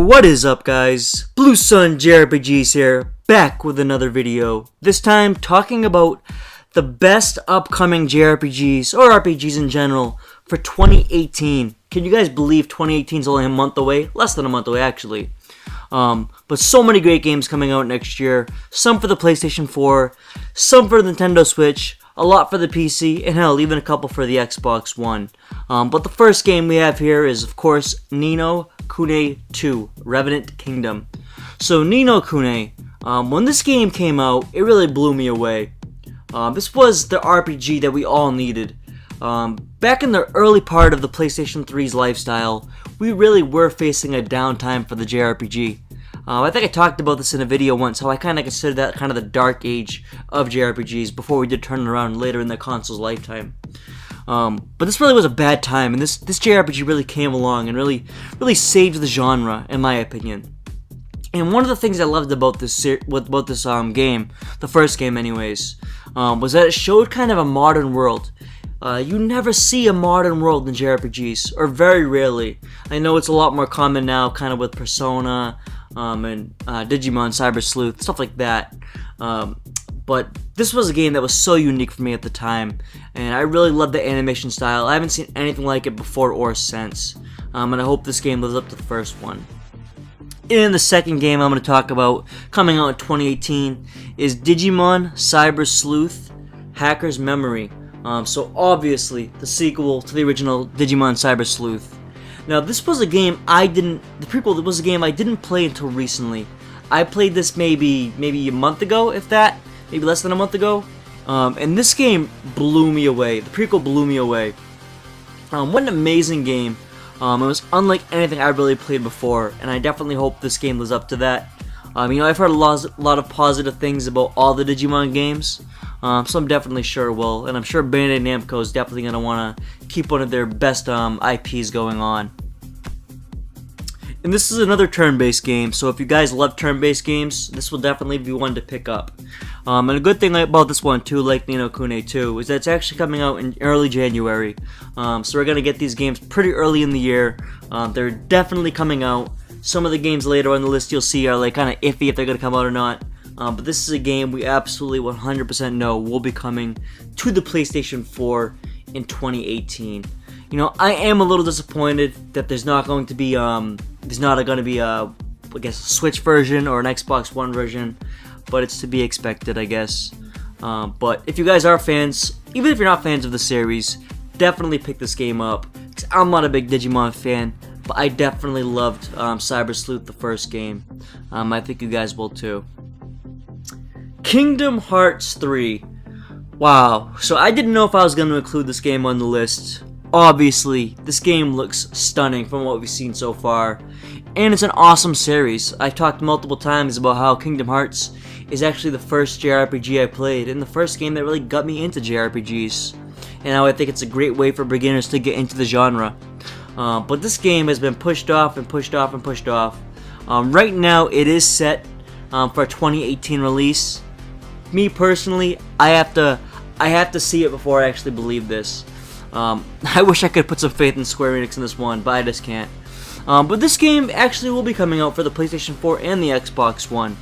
What is up, guys? Blue Sun JRPGs here, back with another video. This time talking about the best upcoming JRPGs, or RPGs in general, for 2018. Can you guys believe 2018 is only a month away? Less than a month away, actually. But so many great games coming out next year. Some for the PlayStation 4, some for the Nintendo Switch, a lot for the PC, and hell, even a couple for the Xbox One. But the first game we have here is, of course, Ni no Kuni 2, Revenant Kingdom. So, Ni no Kuni, when this game came out, it really blew me away. This was the RPG that we all needed. Back in the early part of the PlayStation 3's lifestyle, we really were facing a downtime for the JRPG. I think I talked about this in a video once, how I kind of consider that kind of the dark age of JRPGs before we did turn it around later in the console's lifetime. But this really was a bad time, and this JRPG really came along and really saved the genre, in my opinion. And one of the things I loved about this game, the first game anyways, was that it showed kind of a modern world. You never see a modern world in JRPGs, or very rarely. I know it's a lot more common now, kind of with Persona, and Digimon, Cyber Sleuth, stuff like that. But this was a game that was so unique for me at the time, and I really loved the animation style. I haven't seen anything like it before or since, and I hope this game lives up to the first one. In the second game I'm going to talk about, coming out in 2018, is Digimon Cyber Sleuth Hacker's Memory. So obviously the sequel to the original Digimon Cyber Sleuth. Now this was a game the prequel was a game I didn't play until recently. I played this maybe a month ago, if that, maybe less than a month ago. And this game blew me away. The prequel blew me away. What an amazing game. It was unlike anything I really played before, and I definitely hope this game lives up to that. I've heard a lot of positive things about all the Digimon games, so I'm definitely sure it will, and I'm sure Bandai Namco is definitely going to want to keep one of their best IPs going on. And this is another turn-based game, so if you guys love turn-based games, this will definitely be one to pick up. And a good thing about this one too, like Ni no Kuni 2, is that it's actually coming out in early January. So we're going to get these games pretty early in the year. They're definitely coming out. Some of the games later on the list you'll see are like kind of iffy if they're going to come out or not. But this is a game we absolutely 100% know will be coming to the PlayStation 4 in 2018. I am a little disappointed that there's not going to be a Switch version or an Xbox One version, but it's to be expected, I guess. But if you guys are fans, even if you're not fans of the series, definitely pick this game up. 'Cause I'm not a big Digimon fan, but I definitely loved Cyber Sleuth, the first game. I think you guys will too. Kingdom Hearts 3. Wow, so I didn't know if I was going to include this game on the list. Obviously, this game looks stunning from what we've seen so far, and it's an awesome series. I've talked multiple times about how Kingdom Hearts is actually the first JRPG I played, and the first game that really got me into JRPGs, and now I think it's a great way for beginners to get into the genre. But this game has been pushed off and pushed off and pushed off. Right now, it is set for a 2018 release. Me personally, I have to see it before I actually believe this. I wish I could put some faith in Square Enix in this one, but I just can't. But this game actually will be coming out for the PlayStation 4 and the Xbox One.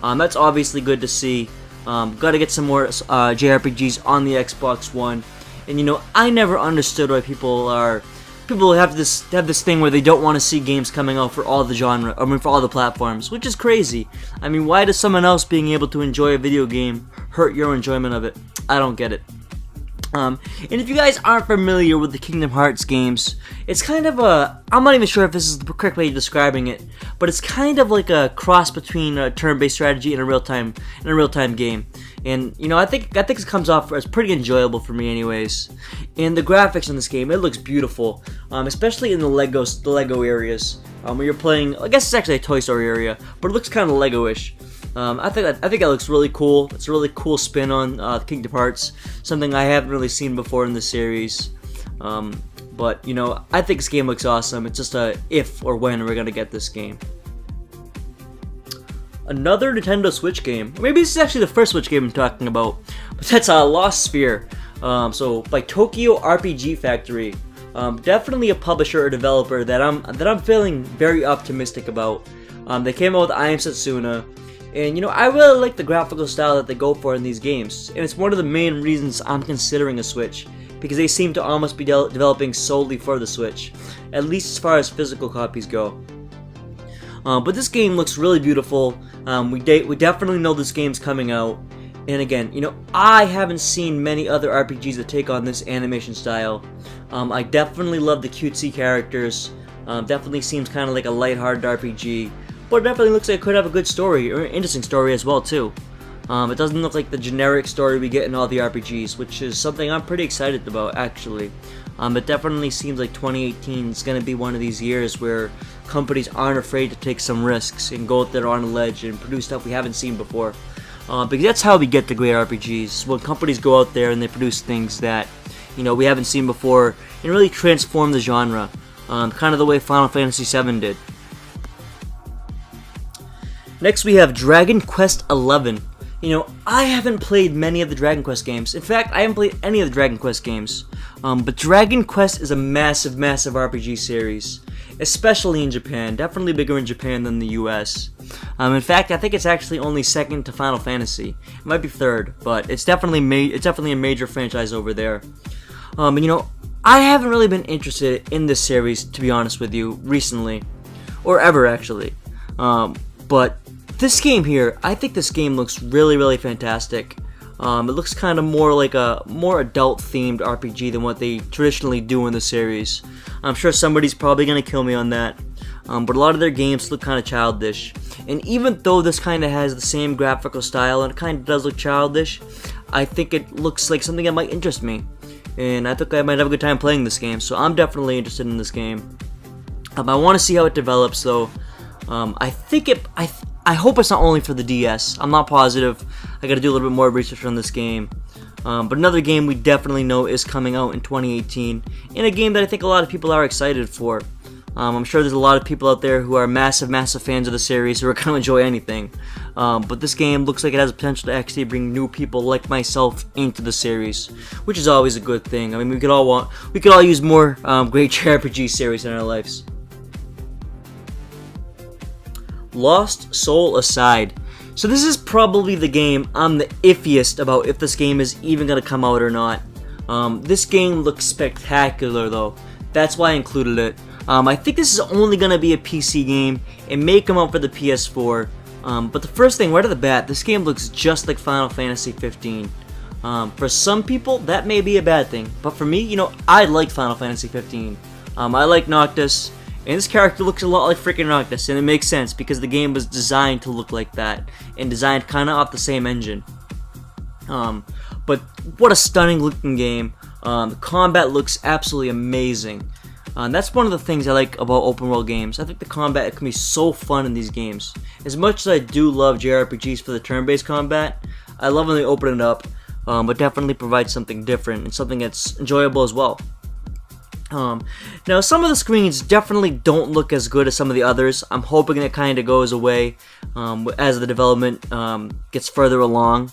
That's obviously good to see. Gotta get some more JRPGs on the Xbox One. And I never understood why people have this thing where they don't want to see games coming out for all the for all the platforms, which is crazy. Why does someone else being able to enjoy a video game hurt your enjoyment of it? I don't get it. And if you guys aren't familiar with the Kingdom Hearts games, it's kind of I'm not even sure if this is the correct way of describing it, but it's kind of like a cross between a turn-based strategy and a real-time game. And I think it comes off as pretty enjoyable for me, anyways. And the graphics in this game, it looks beautiful, especially in the Lego areas where you're playing. I guess it's actually a Toy Story area, but it looks kind of Lego-ish. I think that looks really cool. It's a really cool spin on Kingdom Hearts, something I haven't really seen before in the series. But I think this game looks awesome. It's just a if or when we're gonna get this game. Another Nintendo Switch game. Maybe this is actually the first Switch game I'm talking about, but that's Lost Sphere. So by Tokyo RPG Factory. Definitely a publisher or developer that I'm feeling very optimistic about. They came out with I Am Setsuna, and I really like the graphical style that they go for in these games, and it's one of the main reasons I'm considering a Switch, because they seem to almost be developing solely for the Switch, at least as far as physical copies go. But this game looks really beautiful. We definitely know this game's coming out. And again, I haven't seen many other RPGs that take on this animation style. I definitely love the cutesy characters. Definitely seems kind of like a lighthearted RPG. But it definitely looks like it could have a good story, or an interesting story as well too. It doesn't look like the generic story we get in all the RPGs, which is something I'm pretty excited about actually. It definitely seems like 2018 is going to be one of these years where companies aren't afraid to take some risks and go out there on a ledge and produce stuff we haven't seen before. Because that's how we get the great RPGs, when companies go out there and they produce things that we haven't seen before and really transform the genre, kind of the way Final Fantasy VII did. Next we have Dragon Quest XI. I haven't played many of the Dragon Quest games. In fact, I haven't played any of the Dragon Quest games. But Dragon Quest is a massive RPG series, especially in Japan. Definitely bigger in Japan than the US. In fact, I think it's actually only second to Final Fantasy. It might be third, but it's definitely a major franchise over there. I haven't really been interested in this series, to be honest with you, recently, or ever actually. But this game here, I think this game looks really fantastic. It looks kind of more like a more adult-themed RPG than what they traditionally do in the series. I'm sure somebody's probably going to kill me on that, but a lot of their games look kind of childish. And even though this kind of has the same graphical style and it kind of does look childish, I think it looks like something that might interest me. And I think I might have a good time playing this game, so I'm definitely interested in this game. I want to see how it develops though. I hope it's not only for the DS. I'm not positive. I gotta do a little bit more research on this game. But another game we definitely know is coming out in 2018, and a game that I think a lot of people are excited for. I'm sure there's a lot of people out there who are massive fans of the series who are gonna enjoy anything. But this game looks like it has the potential to actually bring new people like myself into the series, which is always a good thing. I mean, we could all use more great JRPG series in our lives. Lost Soul Aside. So this is probably the game I'm the iffiest about if this game is even going to come out or not. This game looks spectacular though. That's why I included it. I think this is only going to be a PC game. It may come out for the PS4. But the first thing, right off the bat, this game looks just like Final Fantasy 15. For some people, that may be a bad thing. But for me, I like Final Fantasy 15. I like Noctis. And this character looks a lot like freaking Noctis, and it makes sense because the game was designed to look like that, and designed kind of off the same engine. But what a stunning looking game. The combat looks absolutely amazing. That's one of the things I like about open world games. I think the combat can be so fun in these games. As much as I do love JRPGs for the turn-based combat, I love when they open it up, but definitely provide something different and something that's enjoyable as well. Now some of the screens definitely don't look as good as some of the others. I'm hoping it kind of goes away as the development gets further along.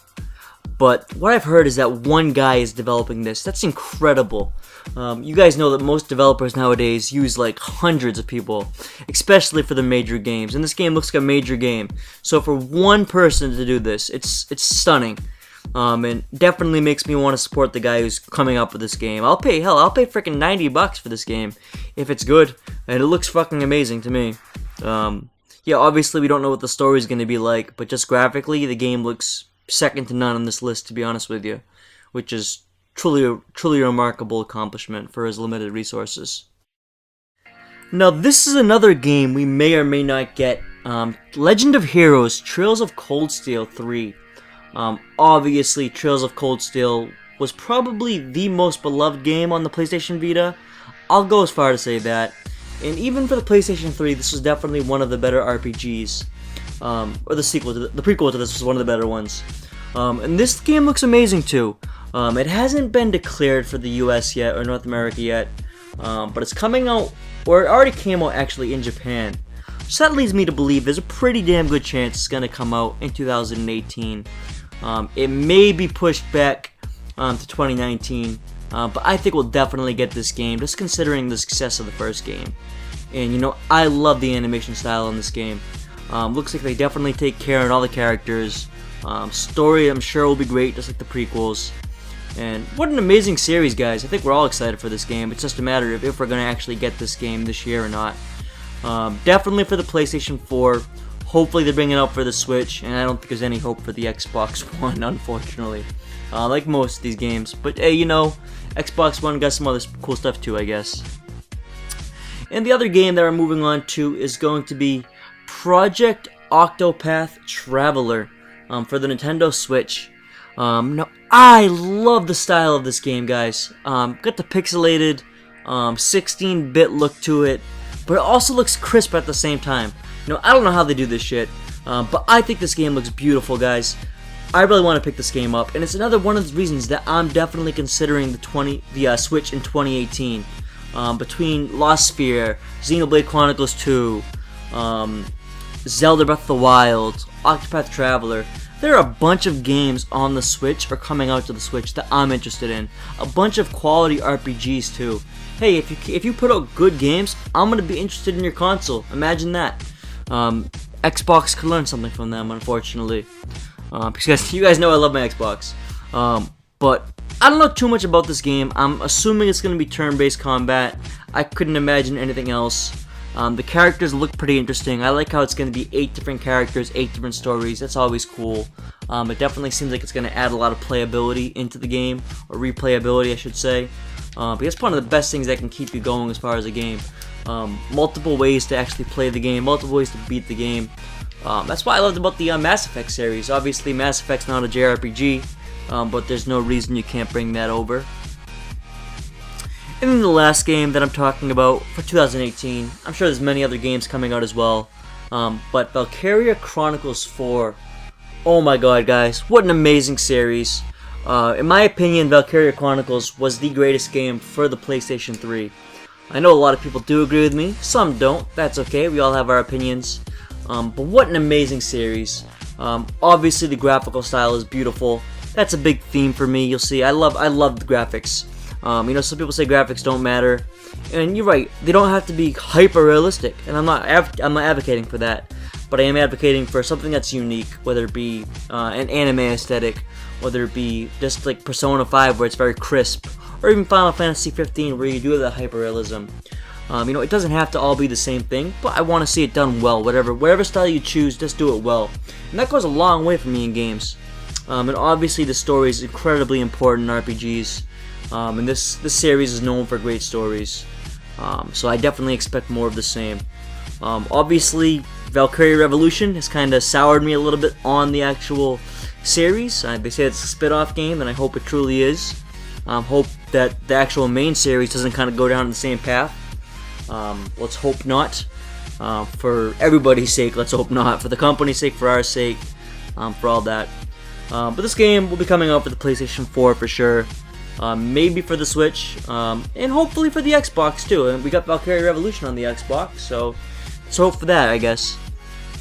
But what I've heard is that one guy is developing this. That's incredible. You guys know that most developers nowadays use like hundreds of people, especially for the major games. And this game looks like a major game. So for one person to do this, it's stunning. And definitely makes me want to support the guy who's coming up with this game. I'll pay freaking $90 for this game if it's good, and it looks fucking amazing to me. Yeah, obviously we don't know what the story's going to be like, but just graphically, the game looks second to none on this list, to be honest with you, which is truly a remarkable accomplishment for his limited resources. Now, this is another game we may or may not get. Legend of Heroes: Trails of Cold Steel 3. Obviously, Trails of Cold Steel was probably the most beloved game on the PlayStation Vita. I'll go as far to say that. And even for the PlayStation 3, this was definitely one of the better RPGs. Or the prequel to this was one of the better ones. And this game looks amazing too. It hasn't been declared for the US yet, or North America yet. But it's coming out, or it already came out actually in Japan. So that leads me to believe there's a pretty damn good chance it's going to come out in 2018. It may be pushed back to 2019, but I think we'll definitely get this game, just considering the success of the first game. And you know, I love the animation style in this game. Looks like they definitely take care of all the characters. Story, I'm sure, will be great, just like the prequels. And what an amazing series, guys. I think we're all excited for this game. It's just a matter of if we're going to actually get this game this year or not. Definitely for the PlayStation 4. Hopefully they're bringing it out for the Switch, and I don't think there's any hope for the Xbox One, unfortunately. Like most of these games. But hey, you know, Xbox One got some other cool stuff too, I guess. And the other game that we're moving on to is going to be Project Octopath Traveler for the Nintendo Switch. Now, I love the style of this game, guys. Got the pixelated 16-bit look to it, but it also looks crisp at the same time. You know, I don't know how they do this shit, but I think this game looks beautiful, guys. I really want to pick this game up, and it's another one of the reasons that I'm definitely considering the Switch in 2018. Between Lost Sphere, Xenoblade Chronicles 2, Zelda Breath of the Wild, Octopath Traveler, there are a bunch of games on the Switch or coming out to the Switch that I'm interested in. A bunch of quality RPGs too. Hey, if you put out good games, I'm gonna be interested in your console. Imagine that. Xbox could learn something from them, unfortunately. Because you guys know I love my Xbox. But I don't know too much about this game. I'm assuming it's going to be turn-based combat. I couldn't imagine anything else. The characters look pretty interesting. I like how it's going to be 8 different characters, 8 different stories. That's always cool. It definitely seems like it's going to add a lot of playability into the game, or replayability, I should say. But that's one of the best things that can keep you going as far as a game. Multiple ways to actually play the game, multiple ways to beat the game. That's what I loved about the Mass Effect series. Obviously, Mass Effect's not a JRPG, but there's no reason you can't bring that over. And then the last game that I'm talking about for 2018, I'm sure there's many other games coming out as well, but Valkyria Chronicles 4. Oh my god, guys, what an amazing series. In my opinion, Valkyria Chronicles was the greatest game for the PlayStation 3. I know a lot of people do agree with me, some don't, that's okay, we all have our opinions. But what an amazing series. Obviously the graphical style is beautiful. That's a big theme for me, you'll see. I love the graphics. You know, some people say graphics don't matter, and you're right, they don't have to be hyper realistic, and I'm not advocating for that, but I am advocating for something that's unique, whether it be an anime aesthetic, whether it be just like Persona 5 where it's very crisp, or even Final Fantasy 15 where you do that hyper realism. You know, it doesn't have to all be the same thing, but I want to see it done well. Whatever style you choose, just do it well, and that goes a long way for me in games. And obviously the story is incredibly important in RPGs. And this series is known for great stories, so I definitely expect more of the same. Obviously, Valkyria Revolution has kind of soured me a little bit on the actual series. They say it's a spit-off game, and I hope it truly is. Hope that the actual main series doesn't kind of go down the same path. Let's hope not. For everybody's sake, let's hope not. For the company's sake, for our sake, for all that. But this game will be coming out for the PlayStation 4 for sure. Maybe for the Switch, and hopefully for the Xbox too. And we got Valkyria Revolution on the Xbox, so let's hope for that, I guess.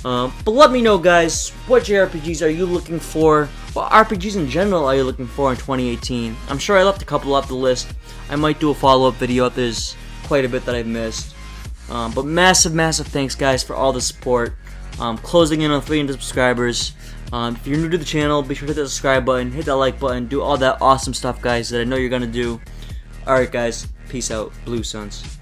But let me know, guys, what JRPGs are you looking for? What RPGs in general are you looking for in 2018? I'm sure I left a couple off the list. I might do a follow-up video if there's quite a bit that I've missed. But massive thanks, guys, for all the support. Closing in on 300 subscribers. If you're new to the channel, be sure to hit that subscribe button, hit that like button, do all that awesome stuff, guys, that I know you're gonna do. Alright, guys, peace out, Blue Suns.